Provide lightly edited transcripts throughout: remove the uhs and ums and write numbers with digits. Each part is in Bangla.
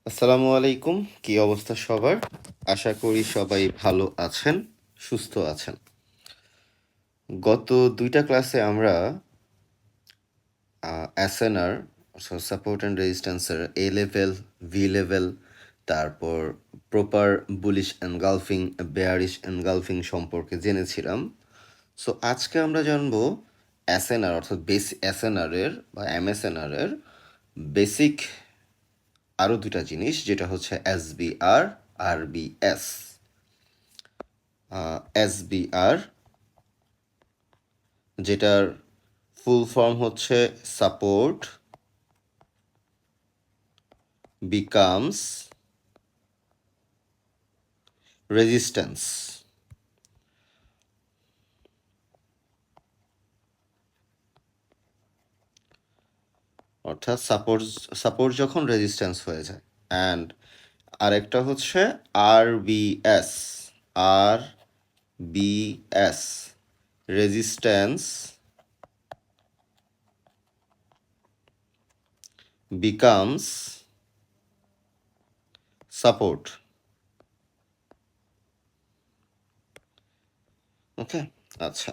আসসালামু আলাইকুম। কি অবস্থা সবার? আশা করি সবাই ভালো আছেন, সুস্থ আছেন। গত ২টা ক্লাসে আমরা এসএনআর অর্থাৎ সাপোর্ট অ্যান্ড রেজিস্ট্যান্সের এ লেভেল, ভি লেভেল, তারপর proper bullish engulfing, bearish engulfing সম্পর্কে জেনেছিলাম। সো আজকে আমরা জানবো এসএনআর অর্থাৎ এসএনআর এর বা এমএসএনআর এর বেসিক আরও দুটা জিনিস, যেটা হচ্ছে এসবিআর, আরবিএস। এসবিআর, যেটার ফুল ফর্ম হচ্ছে সাপোর্ট বিকামস রেজিস্ট্যান্স। অর্থাৎ সাপোর্ট যখন রেজিস্ট্যান্স হয়ে যায়। অ্যান্ড আরেকটা হচ্ছে RBS, RBS resistance becomes support. Okay, আচ্ছা।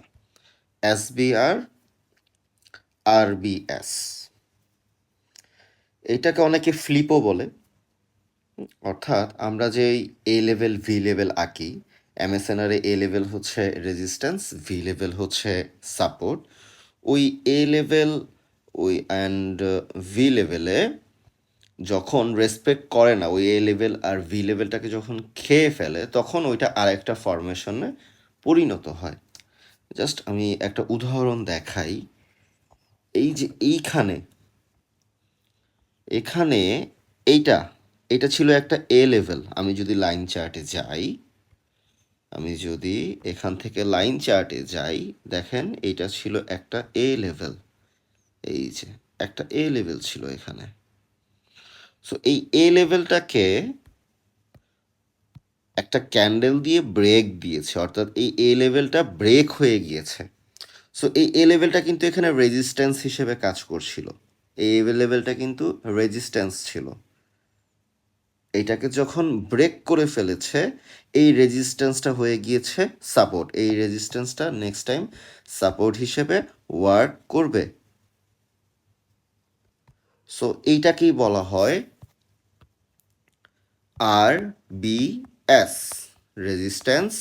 এসবিআর, আরবিএস, এটাকে অনেকে ফ্লিপও বলে। অর্থাৎ আমরা যে এ লেভেল, ভি লেভেল আঁকি, এমএসএনআর এ লেভেল হচ্ছে রেজিস্ট্যান্স, ভি লেভেল হচ্ছে সাপোর্ট। ওই এ লেভেল ওই অ্যান্ড ভি লেভেলে যখন রেসপেক্ট করে না, ওই এ লেভেল আর ভি লেভেলটাকে যখন খেয়ে ফেলে, তখন ওইটা আরেকটা ফরমেশনে পরিণত হয়। জাস্ট আমি একটা উদাহরণ দেখাই। এই যে এখানে এইটা এটা ছিল একটা এ লেভেল। আমি যদি লাইন চার্টে যাই, আমি যদি এখান থেকে লাইন চার্টে যাই, দেখেন এইটা ছিল একটা এ লেভেল। এই যে একটা এ লেভেল ছিল এখানে। সো এই এ লেভেলটাকে একটা ক্যান্ডেল দিয়ে ব্রেক দিয়েছে, অর্থাৎ এই এ লেভেলটা ব্রেক হয়ে গিয়েছে। সো এই এ লেভেলটা কিন্তু এখানে রেজিস্ট্যান্স হিসেবে কাজ করছিল। এই এ লেভেলটা কিন্তু রেজিস্ট্যান্স ছিল। এটাকে যখন ব্রেক করে ফেলেছে, এই রেজিস্ট্যান্সটা হয়ে গিয়েছে সাপোর্ট। এই রেজিস্ট্যান্সটা নেক্সট টাইম সাপোর্ট হিসেবে ওয়ার্ক করবে। সো এইটাকেই বলা হয় R B S, resistance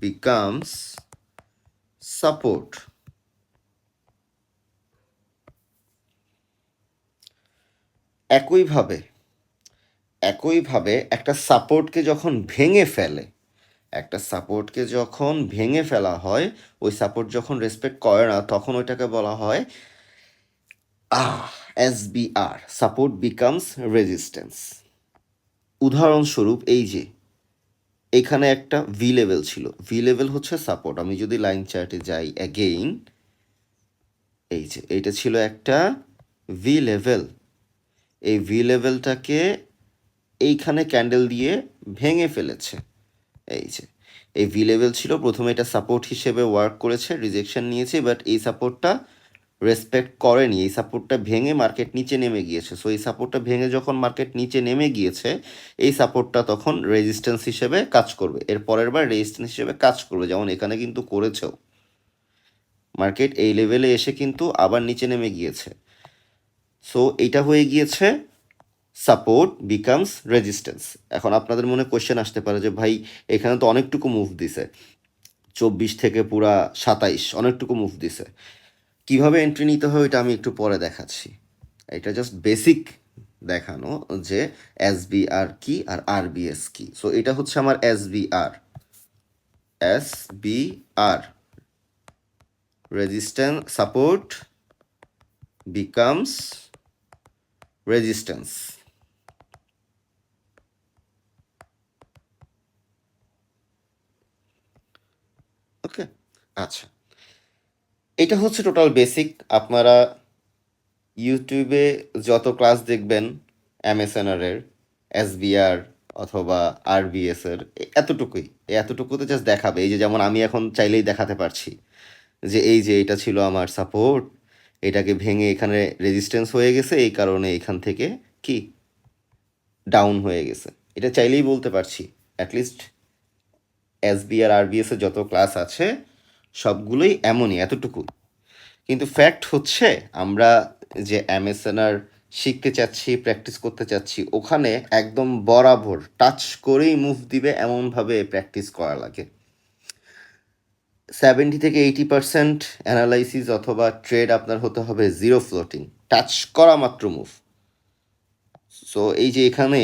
becomes support. একইভাবে একটা সাপোর্টকে যখন ভেঙে ফেলা হয়, ওই সাপোর্ট যখন রেসপেক্ট করে না, তখন ওইটাকে বলা হয় এসবিআর, সাপোর্ট বিকামস রেজিস্ট্যান্স। উদাহরণস্বরূপ এই যে এখানে একটা ভি লেভেল ছিল, ভি লেভেল হচ্ছে সাপোর্ট। আমি যদি লাইন চার্টে যাই অ্যাগেইন, এই যে এইটা ছিল একটা ভি লেভেল। এই ভি লেভেলটাকে এইখানে ক্যান্ডেল দিয়ে ভেঙে ফেলেছে। এই যে এই ভি লেভেল ছিল, প্রথমে এটা সাপোর্ট হিসেবে ওয়ার্ক করেছে, রিজেকশন নিয়েছে, বাট এই সাপোর্টটা রেসপেক্ট করেনি। এই সাপোর্টটা ভেঙে মার্কেট নিচে নেমে গিয়েছে। সো এই সাপোর্টটা ভেঙে যখন মার্কেট নিচে নেমে গিয়েছে, এই সাপোর্টটা তখন রেজিস্ট্যান্স হিসেবে কাজ করবে। এর পরের বার রেজিস্ট্যান্স হিসেবে কাজ করবে, যেমন এখানে কিন্তু করেছেও। মার্কেট এই লেভেলে এসে কিন্তু আবার নিচে নেমে গিয়েছে। সো এইটা হয়ে গিয়েছে সাপোর্ট বিকামস রেজিস্ট্যান্স। এখন আপনাদের মনে কোয়েশ্চেন আসতে পারে যে ভাই, এখানে তো অনেকটুকু মুভ দিছে, 24 থেকে পুরা 27, অনেকটুকু মুভ দিছে। কিভাবে এন্ট্রি নিতে হয় ওইটা আমি একটু পরে দেখাচ্ছি। এটা জাস্ট বেসিক দেখানো যে এসবিআর কি আর আরবিএস কি। সো এটা হচ্ছে আমার SBR, resistance support becomes resistance. Okay, আচ্ছা, এটা হচ্ছে টোটাল বেসিক। আপনারা ইউটিউবে যত ক্লাস দেখবেন এমএসএনআর এর, এসবিআর অথবা আরবিএস এর, এতটুকুতে জাস্ট দেখাবে। এই যে যেমন আমি এখন চাইলেই দেখাতে পারছি যে এই যে এটা ছিল আমার সাপোর্ট, এটাকে ভেঙে এখানে রেজিস্ট্যান্স হয়ে গেছে, এই কারণে এখান থেকে কি ডাউন হয়ে গেছে। এটা চাইলেই বলতে পারছি। অ্যাটলিস্ট এসবি আর আরবিএস এর যত ক্লাস আছে সবগুলোই এমনই, এতটুকু। কিন্তু ফ্যাক্ট হচ্ছে আমরা যে এমএসএনআর শিখতে চাচ্ছি, প্র্যাকটিস করতে চাচ্ছি, ওখানে একদম বরাবর টাচ করেই মুভ দিবে এমনভাবে প্র্যাকটিস করা লাগে। 70 থেকে 80% অ্যানালাইসিস অথবা ট্রেড আপনার হতে হবে জিরো ফ্লোটিং, টাচ করা মাত্র মুভ। সো এই যে এখানে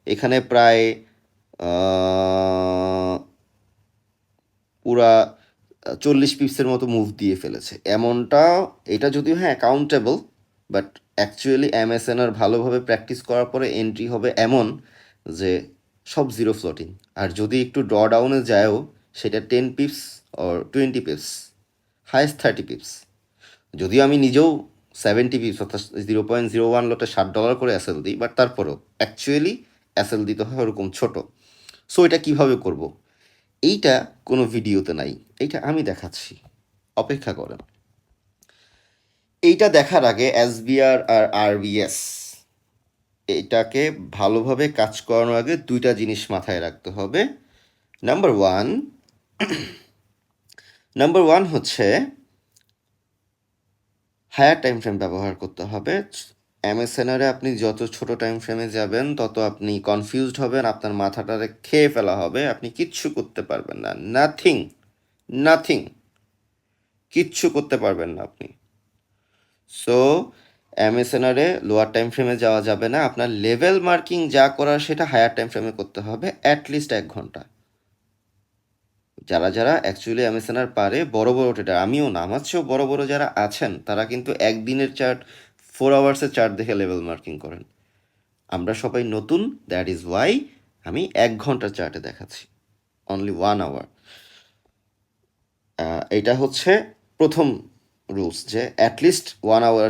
এখানে প্রায় পুরা 40 পিপসের মতো মুভ দিয়ে ফেলেছে, এমনটা। এটা যদিও হ্যাঁ কাউন্টেবল, বাট অ্যাকচুয়ালি এমএসএনআর ভালোভাবে প্র্যাকটিস করার পরে এন্ট্রি হবে এমন যে সব জিরো ফ্লোটিং। আর যদি একটু ড্র ডাউনে যায়ও সেটা 10 pips or 20 pips, highest 30 pips. যদিও আমি নিজেও 70 পিপস অর্থাৎ 0.01 লটে $60 করে এসএল দিই, বাট তারপরেও অ্যাকচুয়ালি এসএল দিতে হয় ওরকম ছোট। সো এটা কিভাবে করব, এইটা কোনো ভিডিওতে নাই, এইটা আমি দেখাচ্ছি, অপেক্ষা করেন। এইটা দেখার আগে এসবিআর আর আরবিএস এটাকে ভালোভাবে কাজ করানোর আগে দুইটা জিনিস মাথায় রাখতে হবে। নাম্বার ওয়ান হচ্ছে হায়ার টাইম ফ্রেম ব্যবহার করতে হবে। এমএসএনআরে আপনি যত ছোট টাইম ফ্রেমে যাবেন তত আপনি কনফিউজড হবেন, আপনার মাথাটারে খেয়ে ফেলা হবে, আপনি কিচ্ছু করতে পারবেন না, নাথিং, কিচ্ছু করতে পারবেন না আপনি। সো এমএসএনআরে লোয়ার টাইম ফ্রেমে যাওয়া যাবে না, আপনার লেভেল মার্কিং যা করার সেটা হায়ার টাইম ফ্রেমে করতে হবে, অ্যাটলিস্ট 1 ঘন্টা। যারা অ্যাকচুয়ালি এমএসএনআর পারে, বড় বড় ট্রেডার, আমিও না, আমার চেয়েও বড় বড় যারা আছেন তারা কিন্তু একদিনের চার্ট 4 আওয়ার্সের চার্ট দেখে লেভেল মার্কিং করেন। আমরা সবাই নতুন, দ্যাট ইজ ওয়াই আমি 1 ঘন্টার চার্টে দেখাচ্ছি, অনলি 1 আওয়ার। এটা হচ্ছে প্রথম রুলস, যে অ্যাটলিস্ট 1 আওয়ার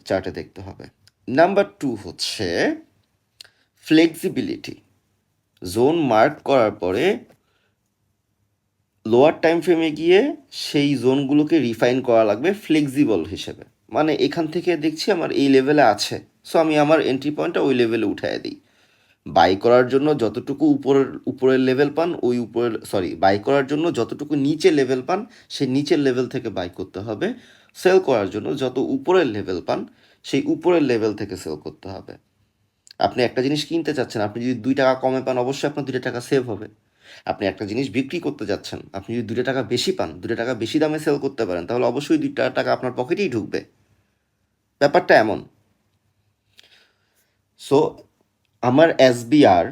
চার্টে দেখতে হবে। নাম্বার 2 হচ্ছে ফ্লেক্সিবিলিটি। জোন মার্ক করার পরে লোয়ার টাইম ফ্রেমে গিয়ে সেই জোনগুলোকে রিফাইন করা লাগবে ফ্লেক্সিবল হিসেবে। মানে এখান থেকে দেখছি আমার এই লেভেলে আছে, সো আমি আমার এন্ট্রি পয়েন্টটা ওই লেভেলে উঠায় দিই। বাই করার জন্য যতটুকু উপরের লেভেল পান, বাই করার জন্য যতটুকু নিচে লেভেল পান সেই নিচের লেভেল থেকে বাই করতে হবে। সেল করার জন্য যত উপরের লেভেল পান সেই উপরের লেভেল থেকে সেল করতে হবে। আপনি একটা জিনিস কিনতে চাচ্ছেন, আপনি যদি 2 টাকা কমে পান অবশ্যই আপনার 2 টাকা সেভ হবে। আপনি একটা জিনিস বিক্রি করতে যাচ্ছেন, আপনি যদি 2 টাকা বেশি পান, 2 টাকা বেশি দামে সেল করতে পারেন, তাহলে অবশ্যই 2 টাকা আপনার পকেটেই ঢুকবে। ব্যাপারটা এমন। সো আমার এসবিআর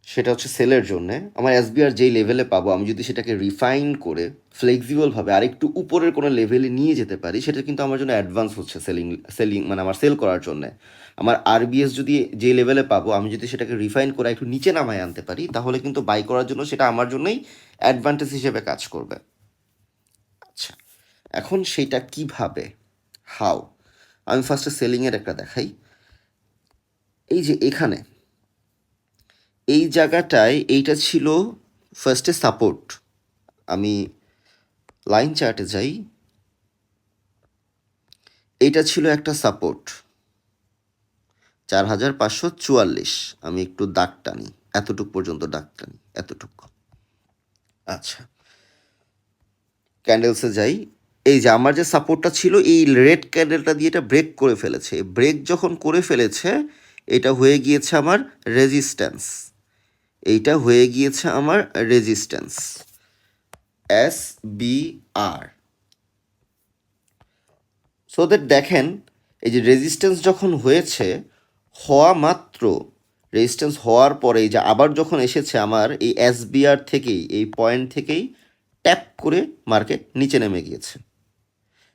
সেটা হচ্ছে সেলের জন্যে, আমার এসবিআর যেই লেভেলে পাবো আমি যদি সেটাকে রিফাইন করে ফ্লেক্সিবলভাবে আরেকটু উপরের কোনো লেভেলে নিয়ে যেতে পারি, সেটা কিন্তু আমার জন্য অ্যাডভান্স হচ্ছে সেলিং মানে আমার সেল করার জন্যে। আমার আরবিএস যদি যে লেভেলে পাবো আমি যদি সেটাকে রিফাইন করে একটু নিচে নামায় আনতে পারি, তাহলে কিন্তু বাই করার জন্য সেটা আমার জন্যই অ্যাডভান্টেজ হিসেবে কাজ করবে। আচ্ছা, এখন সেটা কিভাবে, হাউ, আমি ফার্স্টে সেলিংয়ের একটা দেখাই। এই যে এখানে এই জায়গাটায় এইটা ছিল ফার্স্টে সাপোর্ট। আমি লাইন চার্টে যাই, এইটা ছিল একটা সাপোর্ট 4544। আমি একটু দাগ টানি, এতটুক পর্যন্ত দাগ টানি, এতটুকু। আচ্ছা, ক্যান্ডেলসে যাই। এই যে আমার যে সাপোর্টটা ছিল, এই রেড ক্যান্ডেলটা দিয়ে এটা ব্রেক করে ফেলেছে। ব্রেক যখন করে ফেলেছে এটা হয়ে গিয়েছে আমার রেজিস্ট্যান্স, এইটা হয়ে গিয়েছে আমার রেজিস্ট্যান্স SBR। সো দ্যাট দেখেন, এই যে রেজিস্ট্যান্স যখন হয়েছে, হওয়া মাত্র, রেজিস্ট্যান্স হওয়ার পরে এই যে আবার যখন এসেছে আমার এই এসবিআর থেকেই, এই পয়েন্ট থেকেই ট্যাপ করে মার্কেট নিচে নেমে গিয়েছে।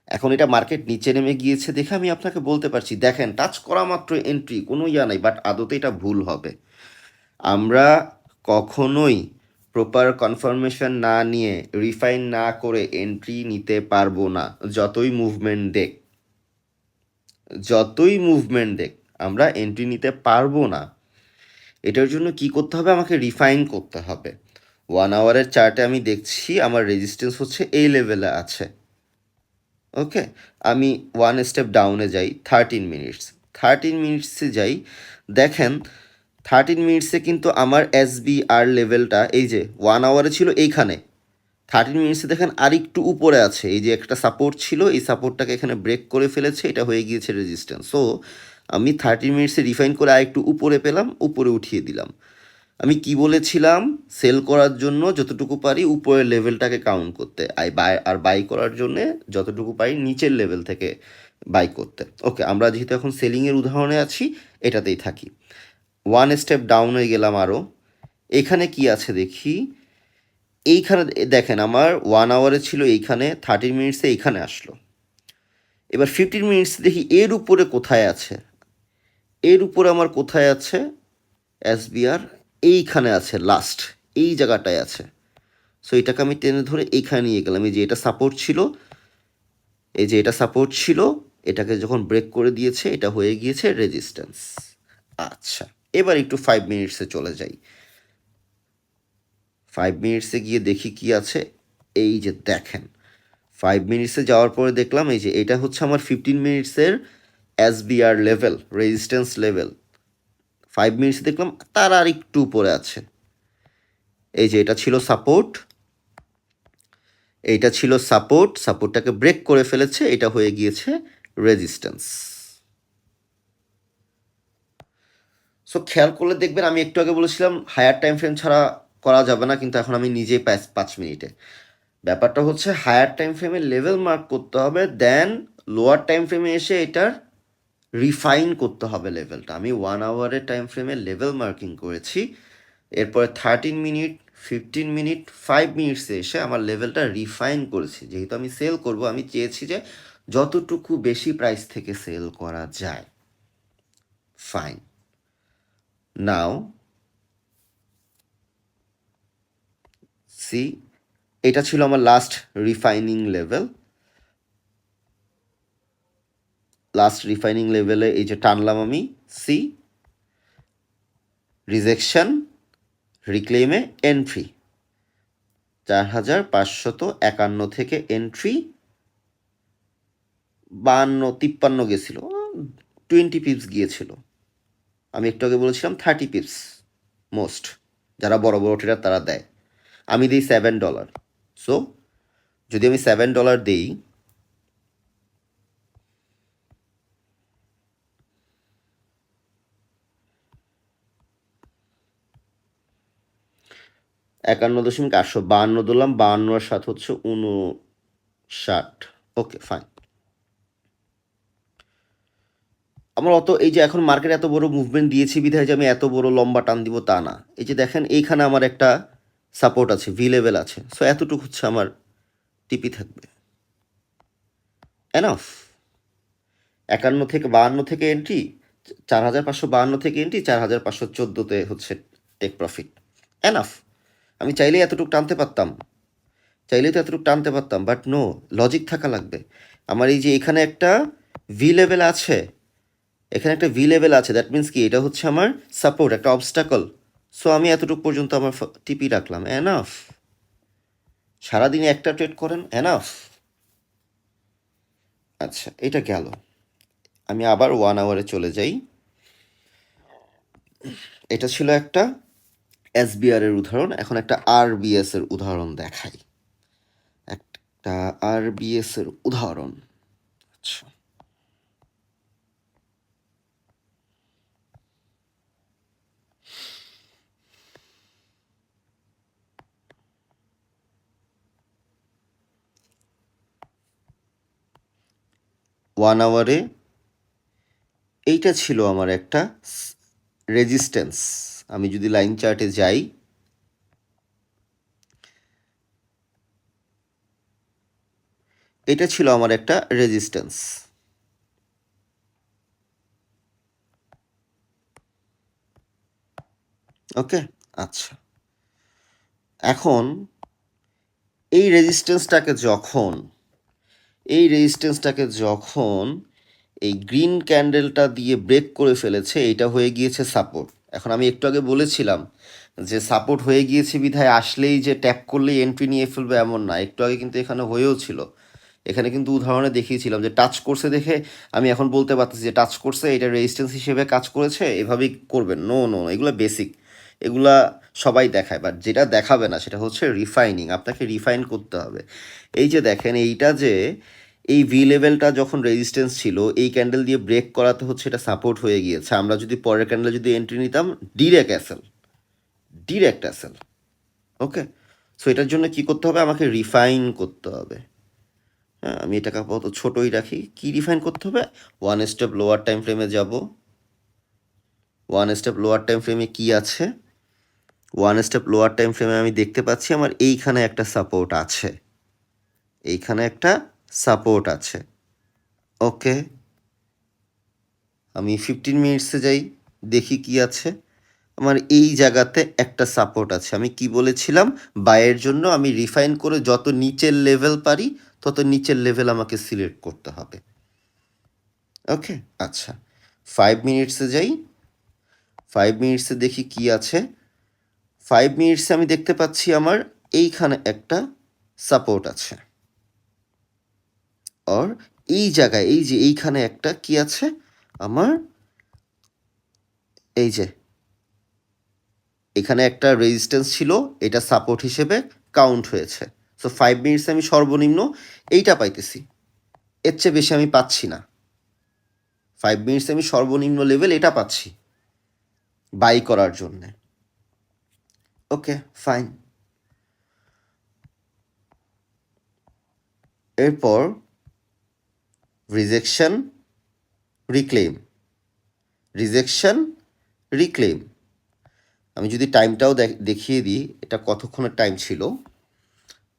এখন এটা মার্কেট নিচে নেমে গিয়েছে দেখে আমি আপনাকে বলতে পারছি দেখেন টাচ করা মাত্র এন্ট্রি, কোনো ইয়া নাই, বাট আদতে এটা ভুল হবে। আমরা কখনোই প্রপার কনফার্মেশন না নিয়ে, রিফাইন না করে এন্ট্রি নিতে পারবো না। যতই মুভমেন্ট দেখ আমরা এন্ট্রি নিতে পারবো না। এটার জন্য কি করতে হবে, আমাকে রিফাইন করতে হবে। 1 আওয়ারের চার্টে আমি দেখছি আমার রেজিস্ট্যান্স হচ্ছে এই লেভেলে আছে, ওকে, আমি ওয়ান স্টেপ ডাউনে যাই, 13 মিনিটস, 13 মিনিটসে যাই, দেখেন 13 মিনিটসে কিন্তু আমার SBR লেভেলটা এই যে 1 আওয়ারে ছিল এইখানে, 13 মিনিটসে দেখেন আর একটু উপরে আছে, এই যে একটা সাপোর্ট ছিল, এই সাপোর্টটাকে এখানে ব্রেক করে ফেলেছে, এটা হয়ে গিয়েছে রেজিস্ট্যান্স। সো আমি 13 মিনিটসে রিফাইন করে আর একটু উপরে পেলাম, উপরে উঠিয়ে দিলাম। আমি কি বলেছিলাম, সেল করার জন্য যতটুকু পারি উপরের লেভেলটাকে কাউন্ট করতে, আর বাই করার জন্য যতটুকু পারি নিচের লেভেল থেকে বাই করতে। ওকে, আমরা যেহেতু এখন সেলিংয়ের উদাহরণে আছি, এটাতেই থাকি। ওয়ান স্টেপ ডাউন হয়ে গেলাম আরও, এখানে কি আছে দেখি, এইখানে দেখেন আমার 1 আওয়ারে ছিল এইখানে, 13 মিনিটসে এইখানে আসলো। এবার 15 মিনিটস দেখি এর উপরে কোথায় আছে, এর উপরে আমার কোথায় আছে, SBR এইখানে আছে, লাস্ট এই জায়গাটায় আছে। সো এটাকে আমি টেনে ধরে এইখানে নিয়ে গেলাম, এই যে এটা সাপোর্ট ছিল, এই যে এটা সাপোর্ট ছিল, এটাকে যখন ব্রেক করে দিয়েছে এটা হয়ে গিয়েছে রেজিস্ট্যান্স। আচ্ছা, এবার একটু 5 মিনিটসে চলে যাই, 5 মিনিটসে গিয়ে দেখি কি আছে, এই যে দেখেন 5 মিনিটসে যাওয়ার পরে দেখলাম এই যে এটা হচ্ছে আমার 15 মিনিটসের SBR লেভেল, রেজিস্ট্যান্স লেভেল। 5 মিনিটসে দেখলাম তার আর একটু উপরে আছে, এই যে এটা ছিল সাপোর্ট, এইটা ছিল সাপোর্ট, সাপোর্টটাকে ব্রেক করে ফেলেছে, এটা হয়ে গিয়েছে রেজিস্ট্যান্স। সো খেয়াল করলে দেখবেন আমি একটু আগে বলেছিলাম হায়ার টাইম ফ্রেম ছাড়া করা যাবে না, কিন্তু এখন আমি নিজেই 5 মিনিটে। ব্যাপারটা হচ্ছে হায়ার টাইম ফ্রেমে লেভেল মার্ক করতে হবে, দেন লোয়ার টাইম ফ্রেমে এসে এটার রিফাইন করতে হবে লেভেলটা। আমি 1 আওয়ারের টাইম ফ্রেমে লেভেল মার্কিং করেছি, এরপরে 13 মিনিট, 15 মিনিট, 5 মিনিটসে এসে আমার লেভেলটা রিফাইন করেছি। যেহেতু আমি সেল করব, আমি চেয়েছি যে যতটুকু বেশি প্রাইস থেকে সেল করা যায়। ফাইন, নাও সি, এটা ছিল আমার last refining level. Last refining লেভেলে এই যে টানলাম আমি, সি রিজেকশন, রিক্লেমে এন্ট্রি 4551 থেকে এন্ট্রি 52-53 গেছিল, 20 পিপস গিয়েছিল। আমি একটু আগে বলেছিলাম 30 পিপস মোস্ট, যারা বড় বড় ট্রেডার তারা দেয়। আমি দিই $7। সো যদি আমি $7 দিই, $51.852 দিলাম, 52 আর 7 হচ্ছে 59। Okay fine. আমার অত এই যে এখন মার্কেট এত বড় মুভমেন্ট দিয়েছি বিধায় যে আমি এত বড় লম্বা টান দিব তা না। এই যে দেখেন এইখানে আমার একটা সাপোর্ট আছে, ভি লেভেল আছে, সো এতটুকু হচ্ছে আমার টিপি থাকবে, এনাফ। 51 থেকে 52 থেকে এন্ট্রি, 4552 থেকে এন্ট্রি, 4514তে হচ্ছে টেক প্রফিট, এনাফ। আমি চাইলেই এতটুকু টানতে পারতাম, চাইলেই তো এতটুকু টানতে পারতাম, বাট নো, লজিক থাকা লাগবে। আমার এই যে এখানে একটা ভি লেভেল আছে, এখানে একটা ভি লেভেল আছে, দ্যাট মিন্স কি এটা হচ্ছে আমার সাপোর্ট, একটা অবস্টাকল। সো আমি এতটুকু পর্যন্ত আমার টিপি রাখলাম, এনাফ। সারাদিনে একটা ট্রেড করেন, এনাফ। আচ্ছা, এটা গেল। আমি আবার 1 আওয়ারে চলে যাই। এটা ছিল একটা SBR এর উদাহরণ, এখন একটা RBS এর উদাহরণ দেখাই, একটা RBS এর উদাহরণ। আচ্ছা, 1 আওয়ারে এইটা ছিল আমার একটা রেজিস্ট্যান্স। আমি যদি লাইন চার্টে যাই, এটা ছিল আমার একটা রেজিস্ট্যান্স। ওকে, আচ্ছা, এখন এই রেজিস্ট্যান্সটাকে যখন এই গ্রিন ক্যান্ডেলটা দিয়ে ব্রেক করে ফেলেছে, এইটা হয়ে গিয়েছে সাপোর্ট। এখন আমি একটু আগে বলেছিলাম যে সাপোর্ট হয়ে গিয়েছে বিধায় আসলেই যে ট্যাপ করলেই এন্ট্রি নিয়ে ফেলবে এমন না, একটু আগে কিন্তু এখানে হয়েও ছিল, এখানে কিন্তু উদাহরণে দেখিয়েছিলাম যে টাচ করছে দেখে আমি এখন বলতে পারতেছি যে টাচ করছে, এটা রেজিস্ট্যান্স হিসেবে কাজ করেছে, এভাবেই করবেন। নো নো, এগুলো বেসিক, এগুলা সবাই দেখায়, বাট যেটা দেখাবে না সেটা হচ্ছে রিফাইনিং। আপনাকে রিফাইন করতে হবে। এই যে দেখেন এইটা যে এই ভি লেভেলটা যখন রেজিস্ট্যান্স ছিল, এই ক্যান্ডেল দিয়ে ব্রেক করাতে হচ্ছে এটা সাপোর্ট হয়ে গিয়েছে। আমরা যদি পরের ক্যান্ডেলে যদি এন্ট্রি নিতাম, ডিরেক্ট অ্যাসেল। ওকে, সো এটার জন্য কি করতে হবে, আমাকে রিফাইন করতে হবে। হ্যাঁ, আমি এটাকে আপাতত ছোটোই রাখি। কি রিফাইন করতে হবে, ওয়ান স্টেপ লোয়ার টাইম ফ্রেমে যাব। ওয়ান স্টেপ লোয়ার টাইম ফ্রেমে কি আছে, ওয়ান স্টেপ লোয়ার টাইম ফ্রেমে আমি দেখতে পাচ্ছি আমার এইখানে একটা সাপোর্ট আছে, এইখানে একটা সাপোর্ট আছে। ওকে, আমি 15 মিনিটসে যাই, দেখি কি আছে। আমার এই জায়গাতে একটা সাপোর্ট আছে। আমি কি বলেছিলাম, বাইয়ের জন্য আমি রিফাইন করে যত নিচের লেভেল পারি তত নিচের লেভেল আমাকে সিলেক্ট করতে হবে। ওকে, আচ্ছা 5 মিনিটসে যাই, 5 মিনিটসে দেখি কি আছে। 5 মিনিটসে আমি দেখতে পাচ্ছি আমার এইখানে একটা সাপোর্ট আছে, আর এই জায়গায় এই যে এইখানে একটা কি আছে আমার, এই যে এখানে একটা রেজিস্ট্যান্স ছিল, এটা সাপোর্ট হিসেবে কাউন্ট হয়েছে। সো 5 মিনিটসে আমি সর্বনিম্ন এইটা পাইতেছি, এর চেয়ে বেশি আমি পাচ্ছি না। 5 মিনিটসে আমি সর্বনিম্ন লেভেল এটা পাচ্ছি বাই করার জন্যে। Okay fine. এরপর রিজেকশন, রিক্লেম, রিজেকশন, রিক্লেম। আমি যদি টাইমটাও দেখিয়ে দিই, এটা কতক্ষণের টাইম ছিল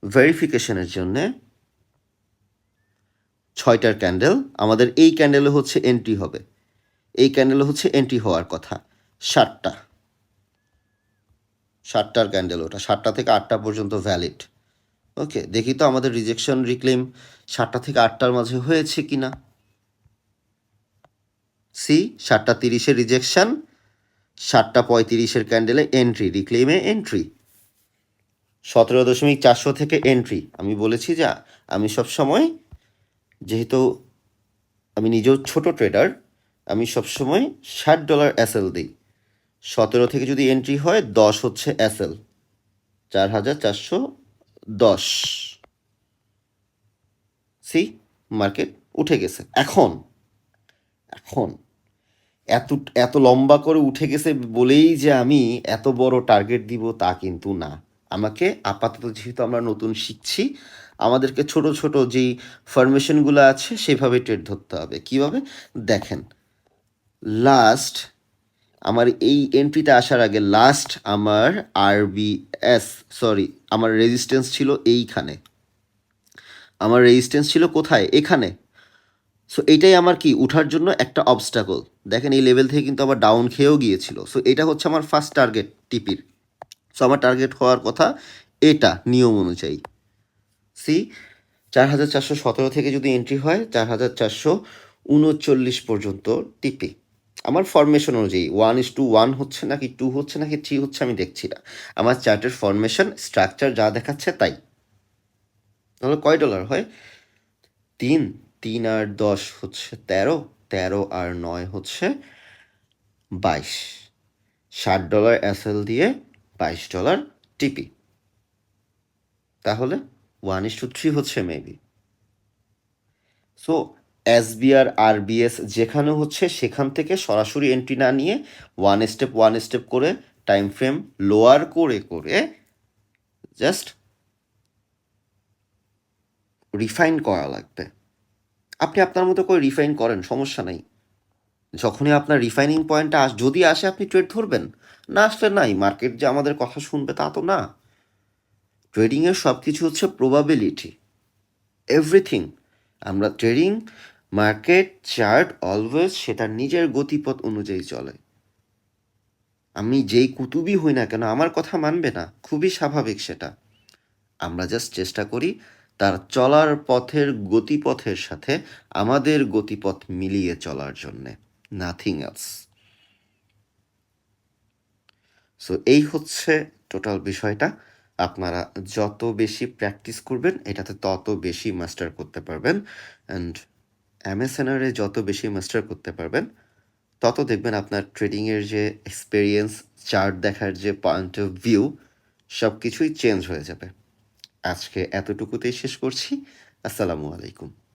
ভেরিফিকেশনের জন্যে। 6টার ক্যান্ডেল, আমাদের এই ক্যান্ডেলে হচ্ছে এন্ট্রি হবে, এই ক্যান্ডেলে হচ্ছে এন্ট্রি হওয়ার কথা 7টার ক্যান্ডেল, ওটা 7টা থেকে 8টা পর্যন্ত ভ্যালিড। ওকে, দেখি তো আমাদের রিজেকশন রিক্লেম 7টা থেকে 8টার মাঝে হয়েছে কি না। সি 7:30 রিজেকশন, 7:35 ক্যান্ডেলে এন্ট্রি, রিক্লেমে এন্ট্রি 17.400 থেকে এন্ট্রি। আমি বলেছি যে আমি সবসময়, যেহেতু আমি নিজেও ছোট ট্রেডার, আমি সবসময় $60 এসএল দিই। 17 থেকে যদি এন্ট্রি হয় 10 হচ্ছে এসএল, 4,410। সি মার্কেট উঠে গেছে। এখন এখন এত এত লম্বা করে উঠে গেছে বলেই যে আমি এত বড় টার্গেট দিব তা কিন্তু না। আমাকে আপাতত, যেহেতু আমরা নতুন শিখছি, আমাদেরকে ছোট ছোট যেই ফরমেশনগুলো আছে সেভাবে ট্রেড ধরতে হবে। কীভাবে দেখেন, লাস্ট আমার এই এন্ট্রিতে আসার আগে লাস্ট আমার আরবিএস, সরি, আমার রেজিস্ট্যান্স ছিল এইখানে, আমার রেজিস্ট্যান্স ছিল কোথায়, এখানে। সো এইটাই আমার কি উঠার জন্য একটা অবস্টাকল। দেখেন এই লেভেল থেকে কিন্তু আবার ডাউন খেয়েও গিয়েছিল। সো এটা হচ্ছে আমার ফার্স্ট টার্গেট টিপির। সো আমার টার্গেট হওয়ার কথা এটা নিয়ম অনুযায়ী। সি 4,417 থেকে যদি এন্ট্রি হয় 4,439 পর্যন্ত টিপি। আমার ফরমেশন অনুযায়ী 1:1 হচ্ছে নাকি 2 হচ্ছে নাকি 3 হচ্ছে আমি দেখছি না, আমার চার্টের ফরমেশন স্ট্রাকচার যা দেখাচ্ছে তাই। তাহলে কয় ডলার হয়, 3, 3 আর 10 হচ্ছে 13, 13 আর 9 হচ্ছে 22, $60 এসএল দিয়ে $22 টিপি। তাহলে 1:3 হচ্ছে মেবি। সো এসবিআর আরবিএস যেখানে হচ্ছে সেখান থেকে সরাসরি এন্ট্রি না নিয়ে ওয়ান স্টেপ করে টাইম ফ্রেম লোয়ার করে করে জাস্ট রিফাইন করা লাগবে। আপনি আপনার মতো করে রিফাইন করেন, সমস্যা নাই। যখনই আপনার রিফাইনিং পয়েন্টটা যদি আসে আপনি ট্রেড ধরবেন, না আসলে নাই। মার্কেট যে আমাদের কথা শুনবে তা তো না। ট্রেডিংয়ের সব কিছু হচ্ছে প্রবাবিলিটি, এভরিথিং। আমরা ট্রেডিং, মার্কেট, চার্ট অলওয়েজ সেটার নিজের গতিপথ অনুযায়ী চলে। আমি যেই কুতুবই হই না কেন আমার কথা মানবে না, খুবই স্বাভাবিক সেটা। আমরা জাস্ট চেষ্টা করি তার চলার পথের গতিপথের সাথে আমাদের গতিপথ মিলিয়ে চলার জন্যে, নাথিং এলস। সো এই হচ্ছে টোটাল বিষয়টা। আপনারা যত বেশি প্র্যাকটিস করবেন এটাতে তত বেশি মাস্টার করতে পারবেন। অ্যান্ড এমএসএনআরে যত বেশি মাস্টার করতে পারবেন তত দেখবেন আপনার ট্রেডিংয়ের যে এক্সপেরিয়েন্স, চার্ট দেখার যে পয়েন্ট অফ ভিউ সব কিছুই চেঞ্জ হয়ে যাবে। আজকে এতটুকুতেই শেষ করছি। আসসালামু আলাইকুম।